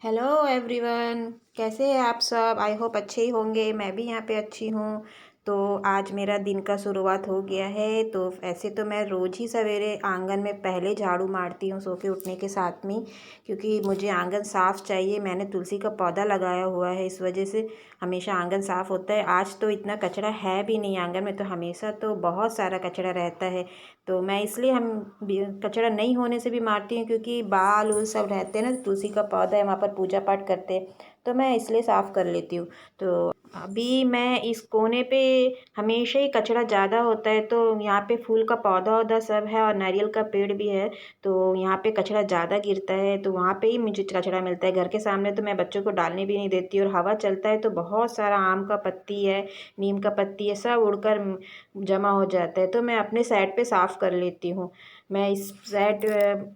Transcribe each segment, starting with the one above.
Hello everyone. कैसे हैं आप सब? आई होप अच्छे ही होंगे। मैं भी यहाँ पे अच्छी हूँ। तो आज मेरा दिन का शुरुआत हो गया है। तो ऐसे तो मैं रोज़ ही सवेरे आंगन में पहले झाड़ू मारती हूँ सो के उठने के साथ में, क्योंकि मुझे आंगन साफ़ चाहिए। मैंने तुलसी का पौधा लगाया हुआ है, इस वजह से हमेशा आंगन साफ़ होता है। आज तो इतना कचरा है भी नहीं आंगन में, तो हमेशा तो बहुत सारा कचरा रहता है। तो मैं इसलिए कचरा नहीं होने से भी मारती हूँ, क्योंकि बाल उल सब रहते हैं ना, तुलसी का पौधा है वहाँ पर पूजा पाठ करते हैं, तो मैं इसलिए साफ़ कर लेती हूँ। तो अभी मैं इस कोने पे हमेशा ही कचरा ज़्यादा होता है, तो यहाँ पे फूल का पौधा वौधा सब है और नारियल का पेड़ भी है, तो यहाँ पे कचरा ज़्यादा गिरता है, तो वहाँ पे ही मुझे कचरा मिलता है। घर के सामने तो मैं बच्चों को डालने भी नहीं देती, और हवा चलता है तो बहुत सारा आम का पत्ती है, नीम का पत्ती है, सब उड़कर जमा हो जाता है। तो मैं अपने साइड पे साफ़ कर लेती हूँ। मैं इस साइड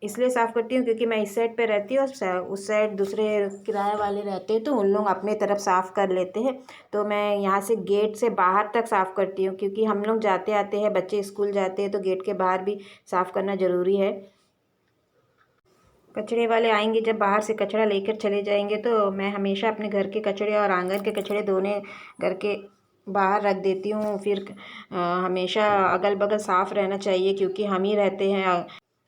इसलिए साफ़ करती हूँ क्योंकि मैं इस साइड पे रहती हूँ, और उस साइड दूसरे किराए वाले रहते हैं, तो उन लोग अपने तरफ साफ़ कर लेते हैं। तो मैं यहाँ से गेट से बाहर तक साफ़ करती हूँ, क्योंकि हम लोग जाते आते हैं, बच्चे स्कूल जाते हैं, तो गेट के बाहर भी साफ़ करना ज़रूरी है। कचरे वाले आएंगे जब बाहर से कचरा लेकर चले जाएंगे, तो मैं हमेशा अपने घर के कचरे और आंगन के कचरे दोनों घर के बाहर रख देती हूँ। फिर हमेशा अगल बगल साफ़ रहना चाहिए, क्योंकि हम ही रहते हैं।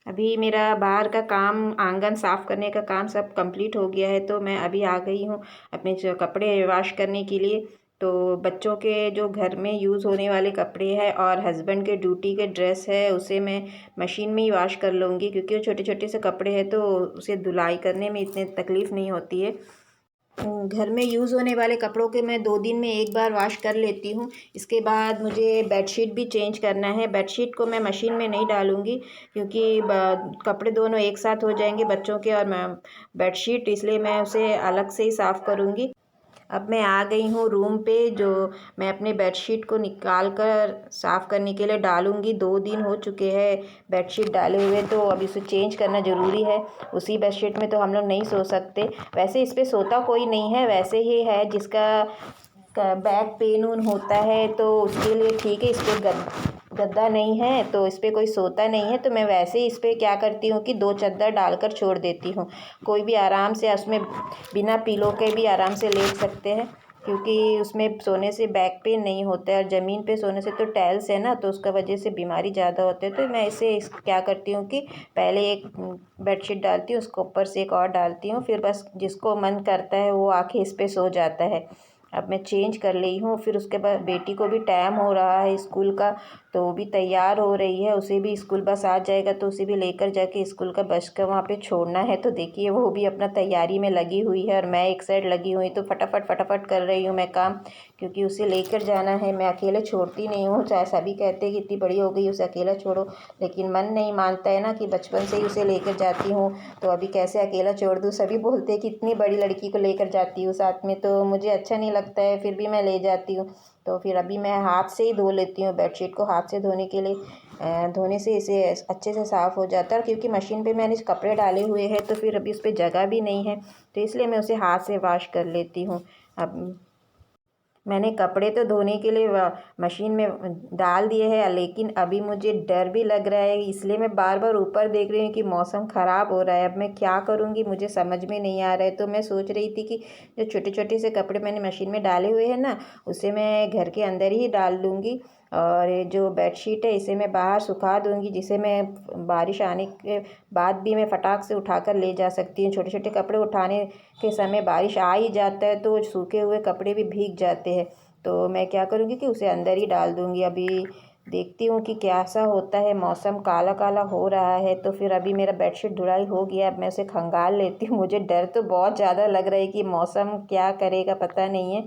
अभी मेरा बाहर का काम, आंगन साफ़ करने का काम सब कंप्लीट हो गया है, तो मैं अभी आ गई हूँ अपने जो कपड़े वॉश करने के लिए। तो बच्चों के जो घर में यूज़ होने वाले कपड़े हैं और हस्बैंड के ड्यूटी के ड्रेस है, उसे मैं मशीन में ही वॉश कर लूँगी, क्योंकि वो छोटे छोटे से कपड़े हैं, तो उसे धुलाई करने में इतनी तकलीफ़ नहीं होती है। घर में यूज़ होने वाले कपड़ों के मैं 2 दिन में एक बार वॉश कर लेती हूँ। इसके बाद मुझे बेडशीट भी चेंज करना है। बेडशीट को मैं मशीन में नहीं डालूँगी, क्योंकि कपड़े दोनों एक साथ हो जाएंगे बच्चों के और मैं बेडशीट, इसलिए मैं उसे अलग से ही साफ़ करूँगी। अब मैं आ गई हूँ रूम पे, जो मैं अपने बेडशीट को निकाल कर साफ़ करने के लिए डालूँगी। 2 दिन हो चुके हैं बेडशीट डाले हुए, तो अब इसे चेंज करना ज़रूरी है। उसी बेडशीट में तो हम लोग नहीं सो सकते। वैसे इस पर सोता कोई नहीं है, वैसे ही है जिसका बैक पेन उन होता है, तो उसके लिए ठीक है। इस पर गद्दा नहीं है, तो इस पर कोई सोता नहीं है, तो मैं वैसे ही इस पर क्या करती हूँ कि 2 चादर डालकर छोड़ देती हूँ। कोई भी आराम से उसमें बिना पिलो के भी आराम से लेट सकते हैं, क्योंकि उसमें सोने से बैक पेन नहीं होता है। और ज़मीन पे सोने से तो टाइल्स है ना, तो उसका वजह से बीमारी ज़्यादा होती है। तो मैं इसे क्या करती हूँ कि पहले एक बेडशीट डालती हूँ, उसके ऊपर से एक और डालती हूँ, फिर बस जिसको मन करता है वो आके इस पर सो जाता है। अब मैं चेंज कर ली हूँ। फिर उसके बाद बेटी को भी टाइम हो रहा है स्कूल का, तो वो भी तैयार हो रही है। उसे भी स्कूल बस आ जाएगा, तो उसे भी लेकर जाके स्कूल का बस का वहाँ पे छोड़ना है। तो देखिए वो भी अपना तैयारी में लगी हुई है, और मैं एक साइड लगी हुई, तो फटाफट फटाफट कर रही हूँ मैं काम, क्योंकि उसे लेकर जाना है। मैं अकेले छोड़ती नहीं हूँ, चाहे सभी कहते हैं कि इतनी बड़ी हो गई उसे अकेला छोड़ो, लेकिन मन नहीं मानता है ना, कि बचपन से ही उसे लेकर जाती हूँ, तो अभी कैसे अकेला छोड़ दूँ। सभी बोलते हैं कि इतनी बड़ी लड़की को लेकर जाती हूँ साथ में, तो मुझे अच्छा नहीं लगता है, फिर भी मैं ले जाती हूँ। तो फिर अभी मैं हाथ से ही धो लेती हूँ बेडशीट को। हाथ से धोने के लिए धोने से इसे अच्छे से साफ़ हो जाता है, क्योंकि मशीन पे मैंने कपड़े डाले हुए हैं, तो फिर अभी उस पर जगह भी नहीं है, तो इसलिए मैं उसे हाथ से वॉश कर लेती हूँ। अब मैंने कपड़े तो धोने के लिए मशीन में डाल दिए हैं, लेकिन अभी मुझे डर भी लग रहा है, इसलिए मैं बार बार ऊपर देख रही हूँ कि मौसम ख़राब हो रहा है। अब मैं क्या करूँगी मुझे समझ में नहीं आ रहा है। तो मैं सोच रही थी कि जो छोटे छोटे से कपड़े मैंने मशीन में डाले हुए हैं ना, उसे मैं घर के अंदर ही डाल दूँगी, और ये जो बेडशीट है इसे मैं बाहर सुखा दूँगी, जिसे मैं बारिश आने के बाद भी मैं फटाक से उठाकर ले जा सकती हूँ। छोटे छोटे कपड़े उठाने के समय बारिश आ ही जाता है, तो सूखे हुए कपड़े भी भीग जाते हैं। तो मैं क्या करूँगी कि उसे अंदर ही डाल दूँगी। अभी देखती हूँ कि कैसा होता है। मौसम काला काला हो रहा है, तो फिर अभी मेरा बेडशीट धुलाई हो गया, अब मैं उसे खंगाल लेती हूँ। मुझे डर तो बहुत ज़्यादा लग रहा है कि मौसम क्या करेगा पता नहीं है।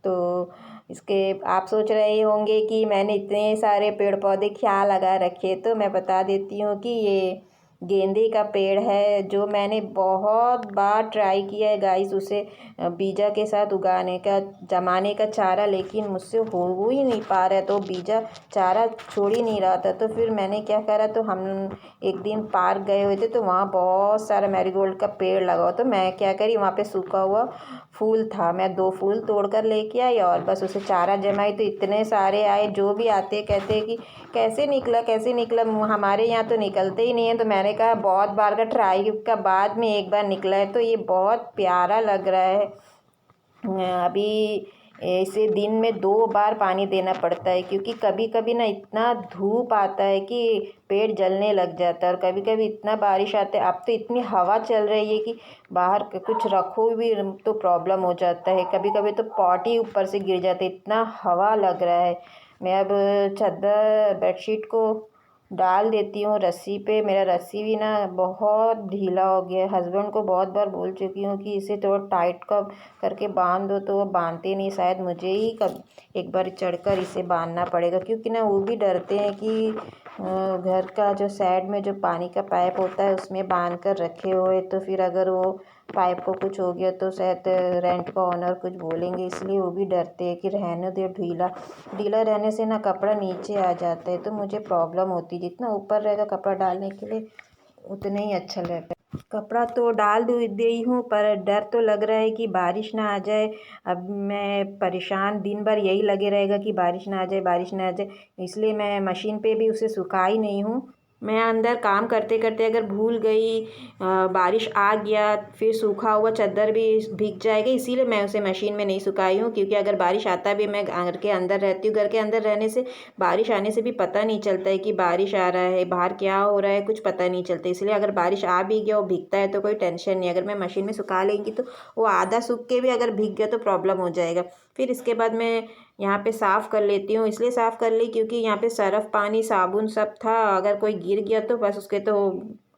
तो इसके आप सोच रहे होंगे कि मैंने इतने सारे पेड़ पौधे क्या लगा रखे, तो मैं बता देती हूँ कि ये गेंदे का पेड़ है, जो मैंने बहुत बार ट्राई किया है गाइस उसे बीजा के साथ उगाने का, जमाने का चारा, लेकिन मुझसे हो ही नहीं पा रहा है। तो बीजा चारा छोड़ ही नहीं रहा था। तो फिर मैंने क्या करा, तो हम एक दिन पार्क गए हुए थे, तो वहाँ बहुत सारा मैरीगोल्ड का पेड़ लगा हुआ, तो मैं क्या करी, वहाँ पे सूखा हुआ फूल था, मैं 2 फूल तोड़ कर लेके आई, और बस उसे चारा जमाई, तो इतने सारे आए। जो भी आते कहते कि कैसे निकला कैसे निकला, हमारे यहाँ तो निकलते ही नहीं है। तो मैंने मैंने कहा बहुत बार का ट्राई का बाद में एक बार निकला है तो ये बहुत प्यारा लग रहा है। अभी इसे दिन में 2 बार पानी देना पड़ता है क्योंकि कभी कभी ना इतना धूप आता है कि पेड़ जलने लग जाता है, और कभी कभी इतना बारिश आता है। अब तो इतनी हवा चल रही है कि बाहर कुछ रखो भी तो प्रॉब्लम हो जाता है, कभी कभी तो पॉट ही ऊपर से गिर जाते, इतना हवा लग रहा है। मैं अब चादर बेडशीट को डाल देती हूँ रस्सी पे। मेरा रस्सी भी ना बहुत ढीला हो गया है। हस्बैंड को बहुत बार बोल चुकी हूँ कि इसे थोड़ा टाइट करके बांध दो, तो वो बांधते नहीं। शायद मुझे ही एक बार चढ़कर इसे बांधना पड़ेगा, क्योंकि ना वो भी डरते हैं कि घर का जो साइड में जो पानी का पाइप होता है उसमें बांध कर रखे हुए, तो फिर अगर वो पाइप को कुछ हो गया तो शायद रेंट का ओनर कुछ बोलेंगे, इसलिए वो भी डरते हैं कि रहने दो। ढीला ढीला रहने से ना कपड़ा नीचे आ जाता है तो मुझे प्रॉब्लम होती है। जितना ऊपर रहेगा कपड़ा डालने के लिए उतना ही अच्छा रहता है। कपड़ा तो डाल दी हूँ, पर डर तो लग रहा है कि बारिश ना आ जाए। अब मैं परेशान, दिन भर यही लगे रहेगा कि बारिश ना आ जाए, बारिश ना आ जाए, इसलिए मैं मशीन पे भी उसे सुखा ही नहीं हूँ। मैं अंदर काम करते करते अगर भूल गई, बारिश आ गया, फिर सूखा हुआ चादर भी भीग जाएगा, इसीलिए मैं उसे मशीन में नहीं सुखाई हूँ। क्योंकि अगर बारिश आता भी, मैं घर के अंदर रहती हूँ, घर के अंदर रहने से बारिश आने से भी पता नहीं चलता है कि बारिश आ रहा है, बाहर क्या हो रहा है कुछ पता नहीं चलता। इसलिए अगर बारिश आ भी गया, वो भीगता है तो कोई टेंशन नहीं। अगर मैं मशीन में सुखा लेंगी तो वो आधा सूख के भी अगर भीग गया तो प्रॉब्लम हो जाएगा। फिर इसके बाद मैं यहाँ पे साफ़ कर लेती हूँ। इसलिए साफ़ कर ली क्योंकि यहाँ पे सरफ पानी साबुन सब था, अगर कोई गिर गया तो बस उसके तो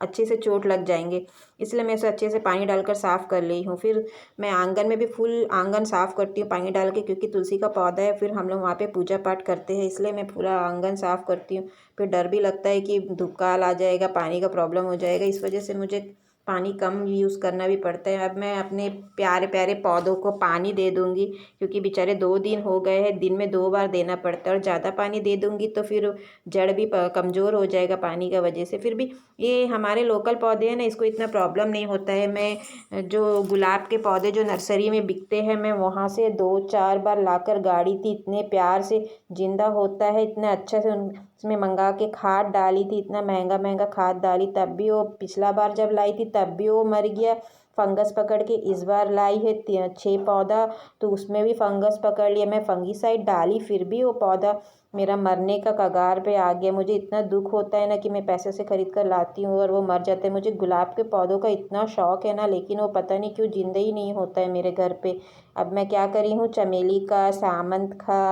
अच्छे से चोट लग जाएंगे, इसलिए मैं इसे अच्छे से पानी डालकर साफ़ कर ली हूँ। फिर मैं आंगन में भी फुल आंगन साफ़ करती हूँ पानी डाल के, क्योंकि तुलसी का पौधा है, फिर हम लोग वहाँ पे पूजा पाठ करते हैं, इसलिए मैं पूरा आंगन साफ़ करती हूँ। फिर डर भी लगता है कि धुक्काल आ जाएगा, पानी का प्रॉब्लम हो जाएगा, इस वजह से मुझे पानी कम यूज़ करना भी पड़ता है। अब मैं अपने प्यारे प्यारे पौधों को पानी दे दूँगी, क्योंकि बेचारे 2 दिन हो गए हैं, दिन में 2 बार देना पड़ता है, और ज़्यादा पानी दे दूँगी तो फिर जड़ भी कमज़ोर हो जाएगा पानी का वजह से। फिर भी ये हमारे लोकल पौधे हैं ना, इसको इतना प्रॉब्लम नहीं होता है। मैं जो गुलाब के पौधे जो नर्सरी में बिकते हैं, मैं वहाँ से 2-4 बार लाकर गाड़ी थी, इतने प्यार से जिंदा होता है, इतना अच्छा से उसमें मंगा के खाद डाली थी, इतना महंगा महंगा खाद डाली, तब भी वो पिछला बार जब लाई थी तब भी वो मर गया फंगस पकड़ के। इस बार लाई है 6 पौधा, तो उसमें भी फंगस पकड़ लिया। मैं फंगीसाइड डाली फिर भी वो पौधा मेरा मरने का कगार पे आ गया। मुझे इतना दुख होता है ना कि मैं पैसे से ख़रीद कर लाती हूँ और वो मर जाते हैं। मुझे गुलाब के पौधों का इतना शौक़ है ना, लेकिन वो पता नहीं क्यों जिंदा ही नहीं होता है मेरे घर पे। अब मैं क्या करी हूँ, चमेली का, सामंत का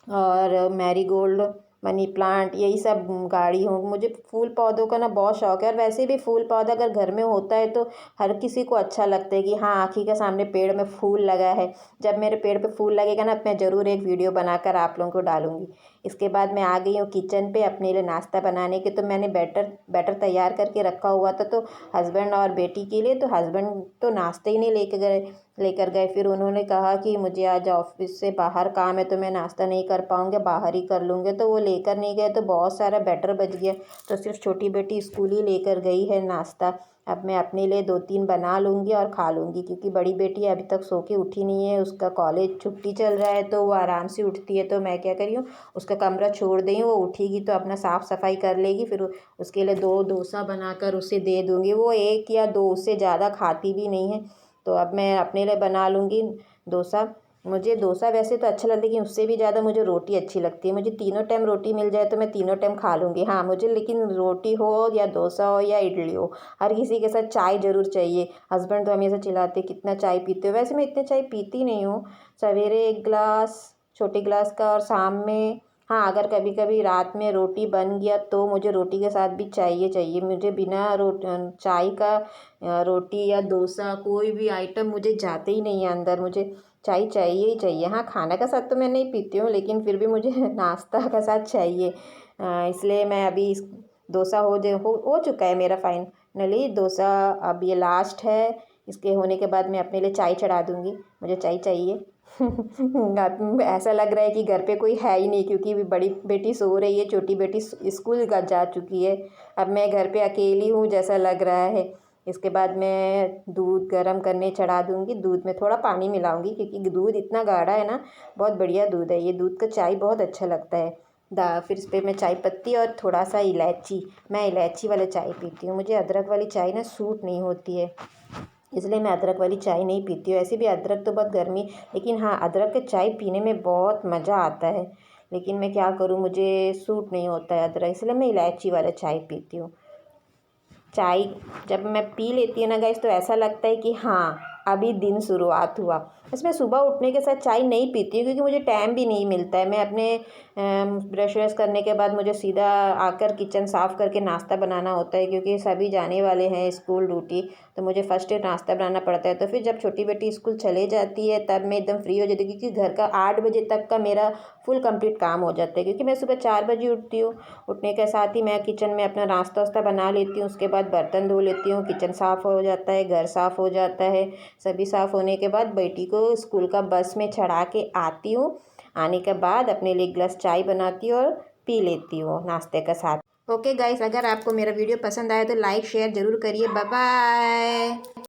और मैरीगोल्ड, मनी प्लांट, यही सब गाड़ी हूँ। मुझे फूल पौधों का ना बहुत शौक़ है, और वैसे भी फूल पौधा अगर घर में होता है तो हर किसी को अच्छा लगता है कि हाँ, आँखी के सामने पेड़ में फूल लगा है। जब मेरे पेड़ पे फूल लगेगा ना, मैं ज़रूर एक वीडियो बनाकर आप लोगों को डालूँगी। इसके बाद मैं आ गई हूँ किचन पे अपने लिए नाश्ता बनाने के। तो मैंने बैटर तैयार करके रखा हुआ था, तो हस्बैंड और बेटी के लिए। तो हस्बैंड तो नाश्ते ही नहीं लेकर गए। फिर उन्होंने कहा कि मुझे आज ऑफिस से बाहर काम है तो मैं नाश्ता नहीं कर पाऊँगा, बाहर ही कर लूँगे, तो वो लेकर नहीं गए, तो बहुत सारा बैटर बच गया। तो सिर्फ छोटी बेटी स्कूल ही लेकर गई है नाश्ता। अब मैं अपने लिए 2-3 बना लूँगी और खा लूँगी, क्योंकि बड़ी बेटी अभी तक सो के उठी नहीं है। उसका कॉलेज छुट्टी चल रहा है तो वो आराम से उठती है, तो मैं क्या करी हूँ, उसका कमरा छोड़ दी हूँ। वो उठेगी तो अपना साफ़ सफाई कर लेगी, फिर उसके लिए 2 डोसा बनाकर उसे दे दूँगी। वो 1 या 2 उससे ज़्यादा खाती भी नहीं है, तो अब मैं अपने लिए बना लूँगी डोसा। मुझे डोसा वैसे तो अच्छा लगता है, लेकिन उससे भी ज़्यादा मुझे रोटी अच्छी लगती है। मुझे तीनों टाइम रोटी मिल जाए तो मैं तीनों टाइम खा लूँगी। हाँ, मुझे लेकिन रोटी हो या डोसा हो या इडली हो, हर किसी के साथ चाय ज़रूर चाहिए। हस्बैंड तो हमेशा चिल्लाते कितना चाय पीते हो। वैसे मैं इतने चाय पीती नहीं हूँ, सवेरे 1 गिलास छोटे गिलास का, और शाम में हाँ, अगर कभी कभी रात में रोटी बन गया तो मुझे रोटी के साथ भी चाहिए। मुझे बिना चाय का रोटी या डोसा कोई भी आइटम मुझे जाते ही नहीं है अंदर, मुझे चाय चाहिए ही चाहिए। हाँ, खाना का साथ तो मैं नहीं पीती हूँ, लेकिन फिर भी मुझे नाश्ता का साथ चाहिए। इसलिए मैं अभी डोसा हो चुका है मेरा फाइनली डोसा। अब ये लास्ट है, इसके होने के बाद मैं अपने लिए चाय चढ़ा दूँगी। मुझे चाय चाहिए। ऐसा लग रहा है कि घर पे कोई है ही नहीं, क्योंकि बड़ी बेटी सो रही है, छोटी बेटी स्कूल जा चुकी है। अब मैं घर पे अकेली हूँ जैसा लग रहा है। इसके बाद मैं दूध गर्म करने चढ़ा दूँगी। दूध में थोड़ा पानी मिलाऊंगी, क्योंकि दूध इतना गाढ़ा है ना, बहुत बढ़िया दूध है ये। दूध का चाय बहुत अच्छा लगता है। फिर इस पर मैं चाय पत्ती और थोड़ा सा इलायची, मैं इलायची वाला चाय पीती हूँ। मुझे अदरक वाली चाय ना सूट नहीं होती है, इसलिए मैं अदरक वाली चाय नहीं पीती हूँ। ऐसे भी अदरक तो बहुत गर्मी, लेकिन हाँ अदरक के चाय पीने में बहुत मज़ा आता है, लेकिन मैं क्या करूँ, मुझे सूट नहीं होता है अदरक, इसलिए मैं इलायची वाला चाय पीती हूँ। चाय जब मैं पी लेती हूँ ना गाइस, तो ऐसा लगता है कि हाँ अभी दिन शुरुआत हुआ। इसमें सुबह उठने के साथ चाय नहीं पीती हूँ, क्योंकि मुझे टाइम भी नहीं मिलता है। मैं अपने ब्रश व्रश करने के बाद मुझे सीधा आकर किचन साफ़ करके नाश्ता बनाना होता है, क्योंकि सभी जाने वाले हैं स्कूल ड्यूटी, तो मुझे फर्स्ट नाश्ता बनाना पड़ता है। तो फिर जब छोटी बेटी स्कूल चले जाती है तब मैं एकदम फ्री हो जाती हूँ, क्योंकि घर का 8 बजे तक का मेरा फुल कंप्लीट काम हो जाता है, क्योंकि मैं सुबह 4 बजे उठती हूँ। उठने के साथ ही मैं किचन में अपना नाश्ता वास्ता बना लेती हूँ, उसके बाद बर्तन धो लेती हूँ, किचन साफ़ हो जाता है, घर साफ़ हो जाता है। सभी साफ़ होने के बाद बेटी को स्कूल का बस में चढ़ा के आती हूँ। आने के बाद अपने लिए गिलास चाय बनाती हूँ और पी लेती हूँ नाश्ते के साथ। ओके गाइस, अगर आपको मेरा वीडियो पसंद आया तो लाइक शेयर ज़रूर करिए। Bye bye.